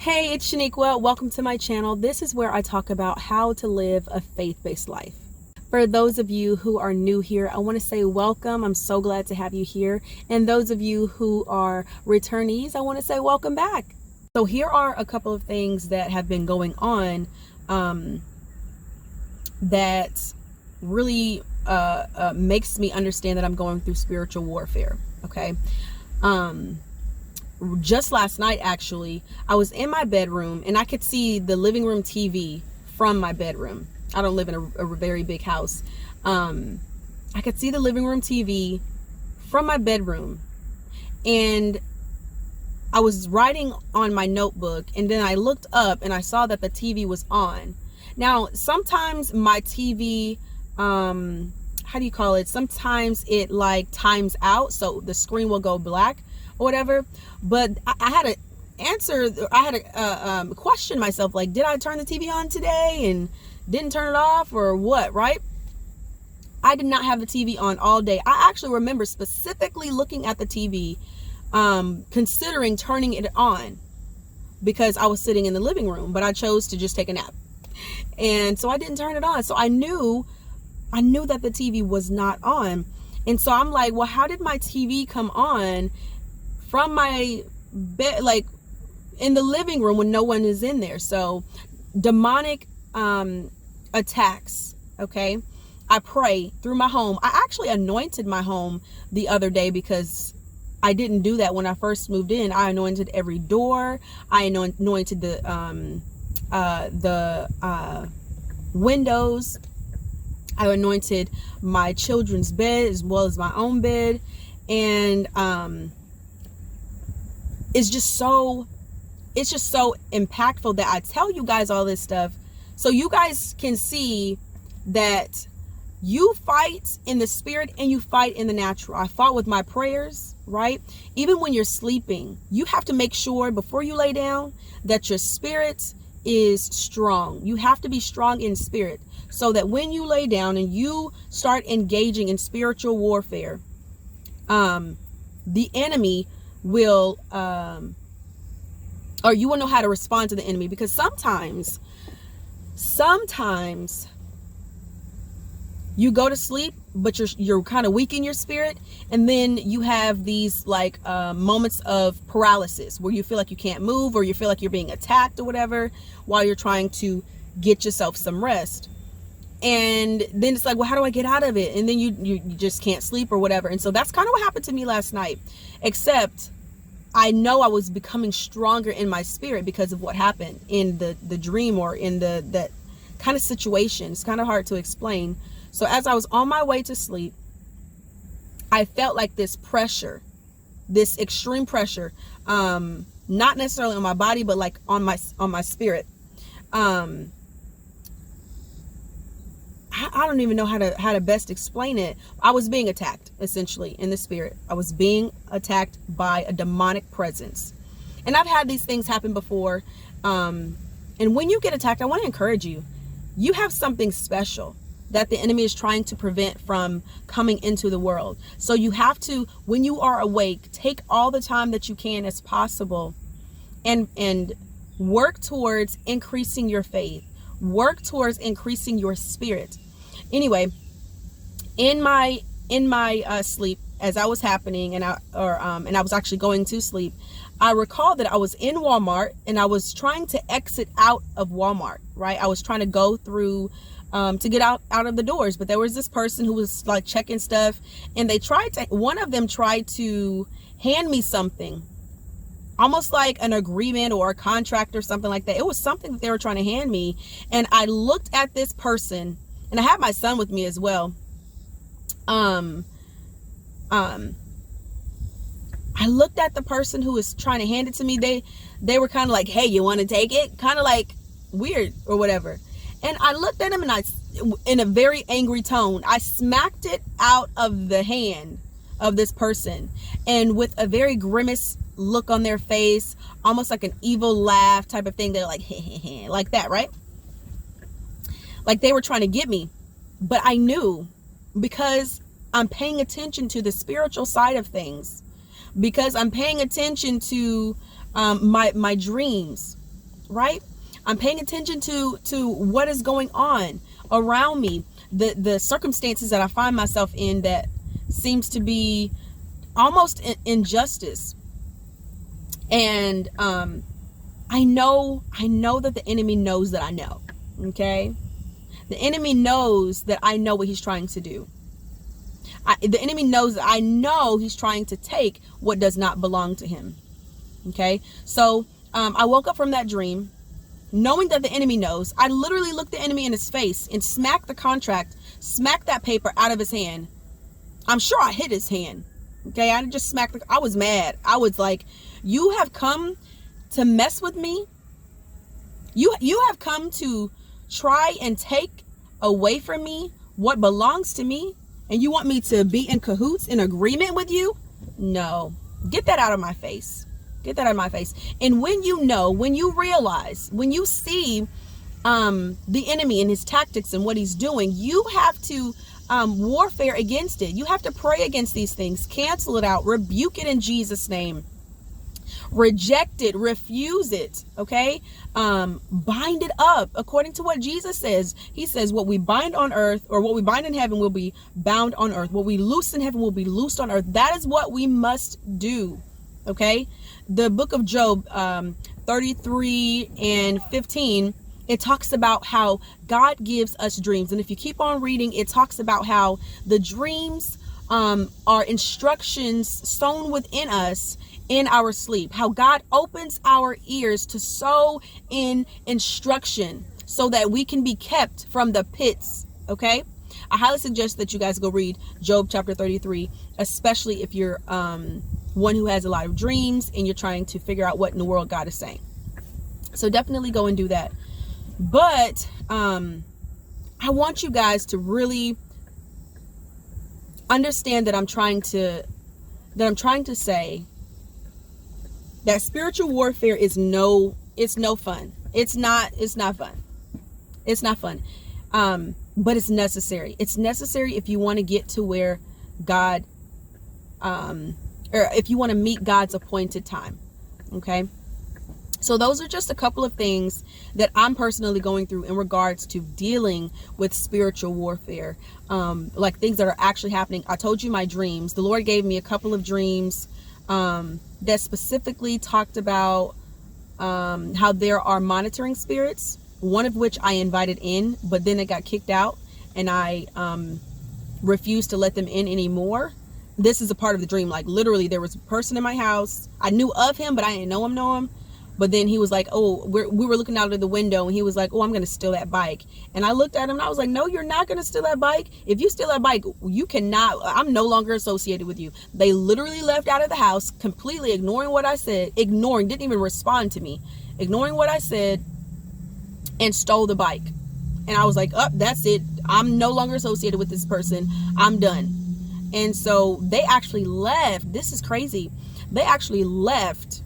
Hey, it's Shaniqua. Welcome to my channel. This is where I talk about how to live a faith-based life. For those of you who are new here, I want to say welcome. I'm so glad to have you here. And those of you who are returnees, I want to say welcome back. So here are a couple of things that have been going on that really makes me understand that I'm going through spiritual warfare. Okay. Just last night, actually, I was in my bedroom and I could see the living room TV from my bedroom. I don't live in a very big house. I could see the living room TV from my bedroom, and I was writing on my notebook, and then I looked up and I saw that the TV was on. Now, sometimes my TV, how do you call it? Sometimes it like times out, so the screen will go black or whatever. But I had to answer, I had to question myself, like, did I turn the TV on today and didn't turn it off or what, right? I did not have the TV on all day. I actually remember specifically looking at the TV, considering turning it on because I was sitting in the living room, but I chose to just take a nap. And so I didn't turn it on. So I knew that the TV was not on. And so I'm like, well, how did my TV come on from my bed, like in the living room when no one is in there? So demonic attacks. Okay. I pray through my home. I actually anointed my home the other day because I didn't do that when I first moved in. I anointed every door. I anointed the windows. I anointed my children's bed as well as my own bed. And it's just so impactful that I tell you guys all this stuff so you guys can see that you fight in the spirit and you fight in the natural. I fought with my prayers, right? Even when you're sleeping, you have to make sure before you lay down that your spirit is strong. You have to be strong in spirit so that when you lay down and you start engaging in spiritual warfare, the enemy will, or you will know how to respond to the enemy. Because sometimes you go to sleep, but you're kind of weak in your spirit, and then you have these like moments of paralysis where you feel like you can't move, or you feel like you're being attacked or whatever while you're trying to get yourself some rest. And then it's like, well, how do I get out of it? And then you just can't sleep or whatever. And so that's kind of what happened to me last night, except I know I was becoming stronger in my spirit because of what happened in the dream or in that kind of situation. It's kind of hard to explain. So as I was on my way to sleep, I felt like this pressure, this extreme pressure, not necessarily on my body, but like on my spirit. I don't even know how to best explain it. I was being attacked, essentially, in the spirit. I was being attacked by a demonic presence. And I've had these things happen before. And when you get attacked, I want to encourage you. You have something special that the enemy is trying to prevent from coming into the world. So you have to, when you are awake, take all the time that you can as possible and work towards increasing your faith. Work towards increasing your spirit. Anyway, in my sleep, as I was happening, and I was actually going to sleep, I recall that I was in Walmart and I was trying to exit out of Walmart, right? I was trying to go through to get out of the doors, but there was this person who was like checking stuff, and one of them tried to hand me something, almost like an agreement or a contract or something like that. It was something that they were trying to hand me. And I looked at this person, and I had my son with me as well. I looked at the person who was trying to hand it to me. They were kind of like, hey, you want to take it? Kind of like weird or whatever. And I looked at him, and in a very angry tone, I smacked it out of the hand of this person. And with a very grimace look on their face, almost like an evil laugh type of thing, they're like, like that, right? Like they were trying to get me. But I knew, because I'm paying attention to the spiritual side of things, because I'm paying attention to my dreams, right? I'm paying attention to what is going on around me, the circumstances that I find myself in that seems to be almost injustice. And I know that the enemy knows that I know. Okay, the enemy knows that I know what he's trying to do. The enemy knows that I know he's trying to take what does not belong to him. Okay, so I woke up from that dream knowing that the enemy knows. I literally looked the enemy in his face and smacked the contract, smacked that paper out of his hand. I'm sure I hit his hand. Okay, I just smacked I was mad. I was like, you have come to mess with me. You have come to try and take away from me what belongs to me, and you want me to be in cahoots, in agreement with you? No, get that out of my face. Get that out of my face. And when you know, when you realize, when you see the enemy and his tactics and what he's doing, you have to warfare against it. You have to pray against these things, cancel it out, rebuke it in Jesus' name, reject it, refuse it. Okay, bind it up according to what Jesus says. He says what we bind on earth, or what we bind in heaven, will be bound on earth. What we loose in heaven will be loosed on earth. That is what we must do. Okay, the book of Job 33 and 15, it talks about how God gives us dreams. And if you keep on reading, it talks about how the dreams are instructions sown within us in our sleep. How God opens our ears to sow in instruction so that we can be kept from the pits. Okay, I highly suggest that you guys go read Job chapter 33, especially if you're one who has a lot of dreams and you're trying to figure out what in the world God is saying. So definitely go and do that. But I want you guys to really understand that I'm trying to say that spiritual warfare is no fun. It's not fun. It's not fun. But it's necessary. It's necessary if you want to get to where God or if you want to meet God's appointed time. Okay, so those are just a couple of things that I'm personally going through in regards to dealing with spiritual warfare, like things that are actually happening. I told you my dreams. The Lord gave me a couple of dreams that specifically talked about how there are monitoring spirits, one of which I invited in, but then it got kicked out, and I refused to let them in anymore. This is a part of the dream. Like literally there was a person in my house. I knew of him, but I didn't know him. But then he was like, oh, we were looking out of the window, and he was like, oh, I'm going to steal that bike. And I looked at him and I was like, no, you're not going to steal that bike. If you steal that bike, you cannot, I'm no longer associated with you. They literally left out of the house, completely ignoring what I said, didn't even respond to me, ignoring what I said, and stole the bike. And I was like, oh, that's it. I'm no longer associated with this person. I'm done. And so they actually left. This is crazy. They actually left,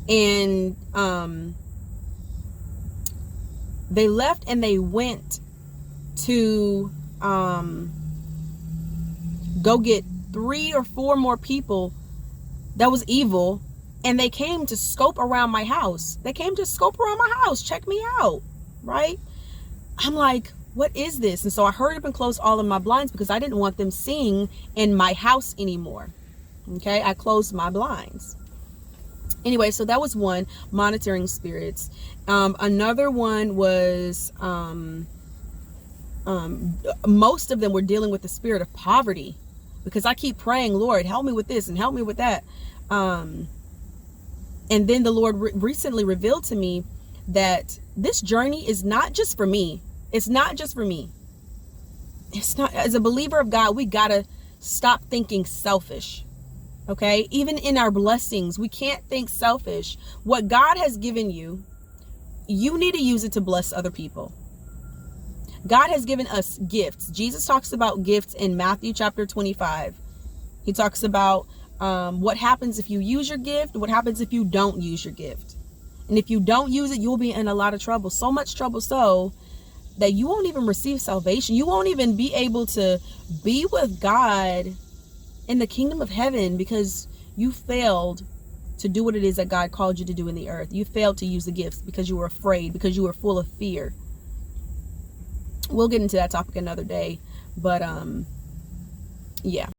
and they went to go get 3 or 4 more people that was evil, and they came to scope around my house. Check me out, right? I'm like, what is this? And so I hurried up and closed all of my blinds because I didn't want them seeing in my house anymore. Okay, I closed my blinds. Anyway, so that was one, monitoring spirits. Another one was most of them were dealing with the spirit of poverty, because I keep praying, Lord, help me with this and help me with that. And then the Lord recently revealed to me that this journey is not just for me. It's not just for me. It's not, as a believer of God, we gotta stop thinking selfish. Okay, even in our blessings, we can't think selfish. What God has given you, you need to use it to bless other people. God has given us gifts. Jesus talks about gifts in Matthew chapter 25. He talks about what happens if you use your gift, what happens if you don't use your gift. And if you don't use it, you'll be in a lot of trouble. So much trouble so that you won't even receive salvation. You won't even be able to be with God in the kingdom of heaven because you failed to do what it is that God called you to do in the earth. You failed to use the gifts because you were afraid, because you were full of fear. We'll get into that topic another day, but yeah.